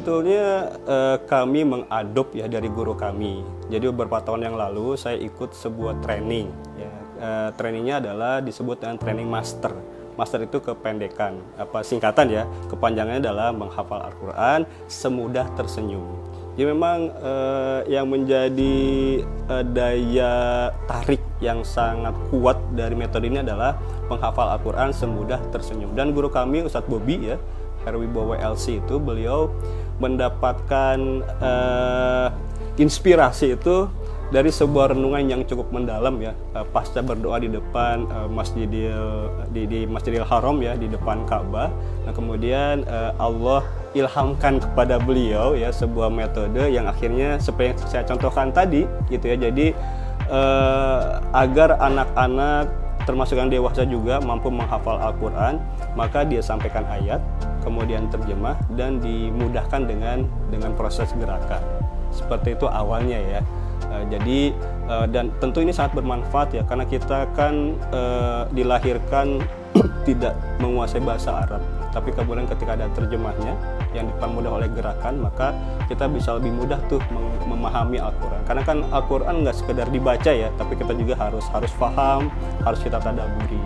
Sebetulnya kami mengadop ya dari guru kami. Jadi beberapa tahun yang lalu saya ikut sebuah training. Ya. Trainingnya adalah disebut dengan training master. Master itu kependekan, singkatan ya. Kepanjangannya adalah menghafal Al-Quran semudah tersenyum. Jadi memang yang menjadi daya tarik yang sangat kuat dari metode ini adalah menghafal Al-Quran semudah tersenyum. Dan guru kami Ustadz Bobi ya, Herwibowo LC itu, beliau mendapatkan inspirasi itu dari sebuah renungan yang cukup mendalam ya, pasca berdoa di depan di Masjidil Haram ya, di depan Ka'bah. Nah kemudian Allah ilhamkan kepada beliau ya sebuah metode yang akhirnya seperti yang saya contohkan tadi gitu ya. Jadi agar anak-anak termasuk yang dewasa juga mampu menghafal Al-Quran, maka dia sampaikan ayat, kemudian terjemah dan dimudahkan dengan proses gerakan. Seperti itu awalnya ya. Jadi dan tentu ini sangat bermanfaat ya, karena kita kan dilahirkan tidak menguasai bahasa Arab, tapi kemudian ketika ada terjemahnya yang dipermudah oleh gerakan, maka kita bisa lebih mudah tuh memahami Al-Quran. Karena kan Al-Quran nggak sekedar dibaca ya, tapi kita juga harus paham, harus kita tadabburi.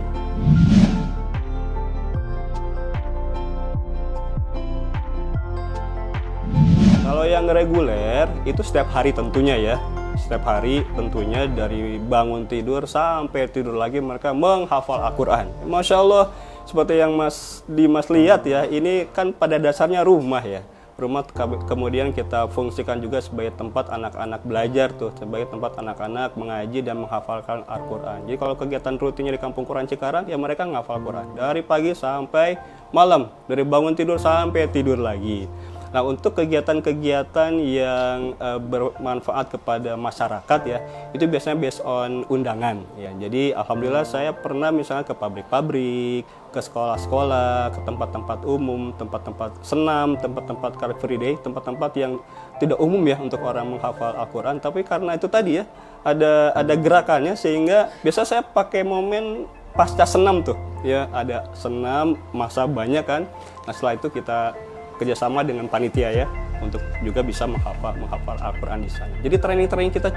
Kalau yang reguler itu setiap hari tentunya ya. Setiap hari tentunya dari bangun tidur sampai tidur lagi mereka menghafal Al-Quran. Masya Allah, seperti yang Mas Dimas lihat ya, ini kan pada dasarnya rumah ya. Rumah kemudian kita fungsikan juga sebagai tempat anak-anak belajar tuh, sebagai tempat anak-anak mengaji dan menghafalkan Al-Quran. Jadi kalau kegiatan rutinnya di Kampung Quran Cikarang, ya mereka menghafal Al-Quran dari pagi sampai malam, dari bangun tidur sampai tidur lagi. Nah untuk kegiatan-kegiatan yang bermanfaat kepada masyarakat ya, itu biasanya based on undangan ya. Jadi alhamdulillah saya pernah misalnya ke pabrik-pabrik, ke sekolah-sekolah, ke tempat-tempat umum, tempat-tempat senam, tempat-tempat car free day, tempat-tempat yang tidak umum ya untuk orang menghafal Al-Quran. Tapi karena itu tadi ya, ada gerakannya, sehingga biasa saya pakai momen pasca senam tuh ya, ada senam masa banyak kan. Nah setelah itu kita kerjasama dengan panitia ya, untuk juga bisa menghafal Al-Quran di sana. Jadi training kita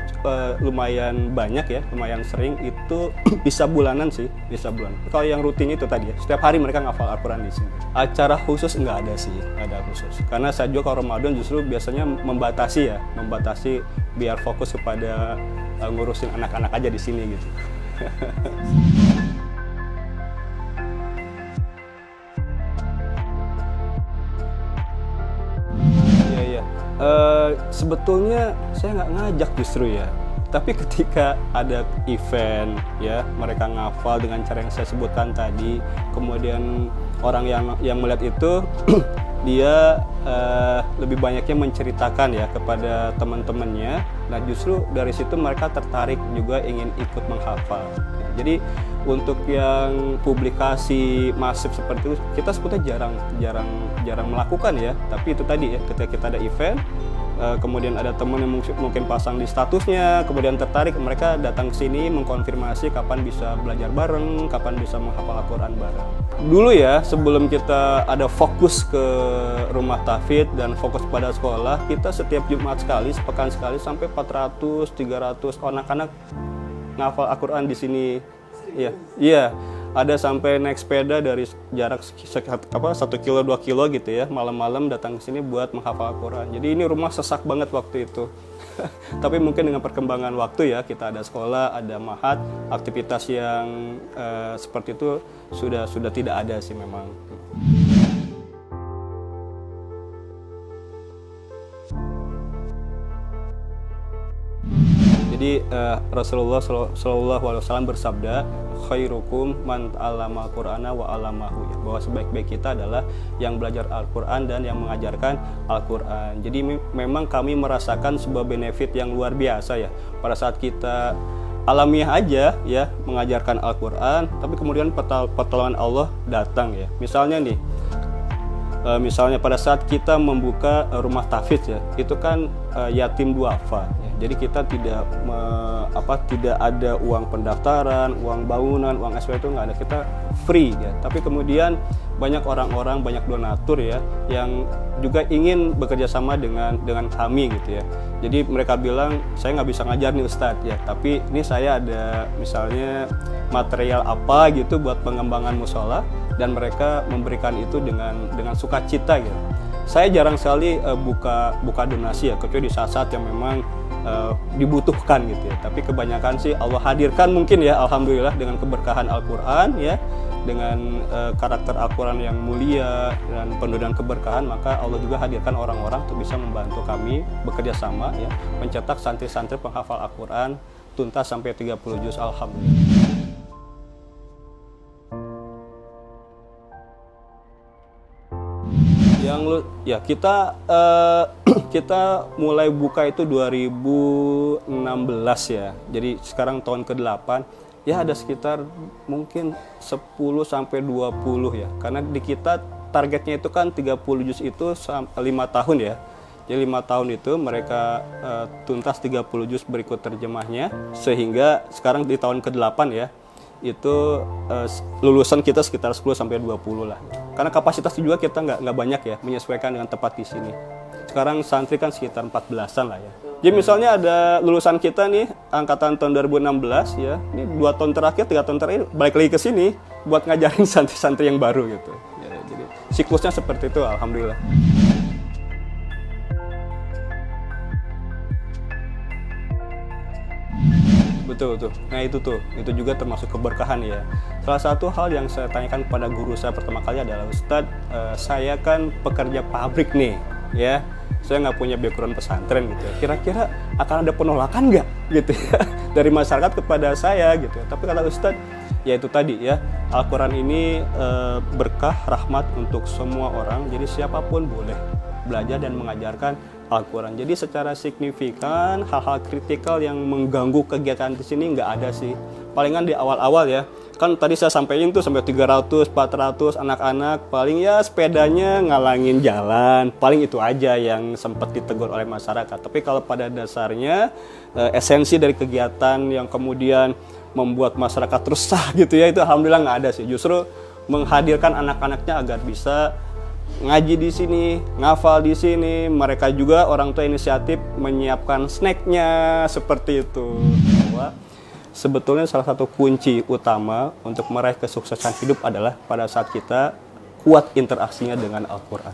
lumayan banyak ya, lumayan sering, itu bisa bulanan sih, bisa bulanan. Kalau yang rutin itu tadi ya, setiap hari mereka menghafal Al-Quran di sini. Acara khusus nggak ada sih, nggak ada khusus. Karena saya juga kalau Ramadan justru biasanya membatasi biar fokus kepada ngurusin anak-anak aja di sini gitu. Sebetulnya saya nggak ngajak justru ya, tapi ketika ada event ya, mereka ngafal dengan cara yang saya sebutkan tadi, kemudian orang yang melihat itu dia lebih banyaknya menceritakan ya kepada teman-temannya. Nah justru dari situ mereka tertarik juga ingin ikut menghafal. Jadi untuk yang publikasi masif seperti itu kita sebetulnya jarang melakukan ya. Tapi itu tadi ya, ketika kita ada event, kemudian ada teman yang mungkin pasang di statusnya, kemudian tertarik, mereka datang ke sini mengkonfirmasi kapan bisa belajar bareng, kapan bisa menghafal Al-Quran bareng. Dulu ya, sebelum kita ada fokus ke rumah tahfidz dan fokus pada sekolah, kita setiap Jumat sekali, sepekan sekali, sampai 400-300 anak-anak ngafal Al-Quran di sini. Iya, ada sampai naik sepeda dari jarak 1 kilo 2 kilo gitu ya, malam-malam datang ke sini buat menghafal Al-Quran. Jadi ini rumah sesak banget waktu itu. Tapi mungkin dengan perkembangan waktu ya, kita ada sekolah, ada mahat, aktivitas yang seperti itu sudah tidak ada sih memang. Jadi Rasulullah SAW bersabda, khairukum man ta'allama al-Qur'ana wa 'allamahu, ya, bahwa sebaik-baik kita adalah yang belajar Al-Quran dan yang mengajarkan Al-Quran. Jadi memang kami merasakan sebuah benefit yang luar biasa ya, pada saat kita alamiah aja ya mengajarkan Al-Quran, tapi kemudian pertolongan Allah datang ya. Misalnya nih, misalnya pada saat kita membuka rumah tahfidz ya, itu kan yatim duafa ya. Jadi kita tidak ada uang pendaftaran, uang bangunan, uang SPP, itu nggak ada, kita free ya. Tapi kemudian banyak orang-orang, banyak donatur ya yang juga ingin bekerja sama dengan kami gitu ya. Jadi mereka bilang, saya nggak bisa ngajar nih Ustadz ya, tapi ini saya ada misalnya material apa gitu buat pengembangan musola, dan mereka memberikan itu dengan sukacita gitu. Saya jarang sekali buka donasi ya, kecuali di saat-saat yang memang dibutuhkan gitu ya. Tapi kebanyakan sih Allah hadirkan mungkin ya, alhamdulillah, dengan keberkahan Al-Quran ya, dengan karakter Al-Quran yang mulia dan penuh dengan keberkahan, maka Allah juga hadirkan orang-orang untuk bisa membantu kami bekerja sama ya, mencetak santri-santri penghafal Al-Quran tuntas sampai 30 juz, alhamdulillah. Kita mulai buka itu 2016 ya. Jadi sekarang tahun ke-8 ya, ada sekitar mungkin 10 sampai 20 ya. Karena di kita targetnya itu kan 30 juz itu 5 tahun ya. Jadi 5 tahun itu mereka tuntas 30 juz berikut terjemahnya, sehingga sekarang di tahun ke-8 ya, itu lulusan kita sekitar 10 sampai 20 lah. Karena kapasitas juga kita nggak banyak ya, menyesuaikan dengan tempat di sini. Sekarang santri kan sekitar 14-an lah ya. Jadi misalnya ada lulusan kita nih, angkatan tahun 2016 ya, ini 2 tahun terakhir, 3 tahun terakhir balik lagi ke sini buat ngajarin santri-santri yang baru gitu. Ya, jadi siklusnya seperti itu, alhamdulillah. Betul. Nah itu juga termasuk keberkahan ya. Salah satu hal yang saya tanyakan kepada guru saya pertama kali adalah, Ustadz, saya kan pekerja pabrik nih, ya. Saya nggak punya background pesantren gitu. Kira-kira akan ada penolakan nggak gitu ya dari masyarakat kepada saya gitu ya. Tapi kata Ustadz, ya itu tadi ya, Al-Quran ini berkah, rahmat untuk semua orang. Jadi siapapun boleh belajar dan mengajarkan Al-Quran. Jadi secara signifikan hal-hal kritikal yang mengganggu kegiatan di sini nggak ada sih. Palingan di awal-awal ya. Kan tadi saya sampaikan tuh sampai 300, 400 anak-anak, paling ya sepedanya ngalangin jalan. Paling itu aja yang sempat ditegur oleh masyarakat. Tapi kalau pada dasarnya esensi dari kegiatan yang kemudian membuat masyarakat resah gitu ya, itu alhamdulillah nggak ada sih. Justru menghadirkan anak-anaknya agar bisa ngaji di sini, ngafal di sini. Mereka juga orang tua inisiatif menyiapkan snacknya seperti itu. Bahwa sebetulnya salah satu kunci utama untuk meraih kesuksesan hidup adalah pada saat kita kuat interaksinya dengan Al-Quran.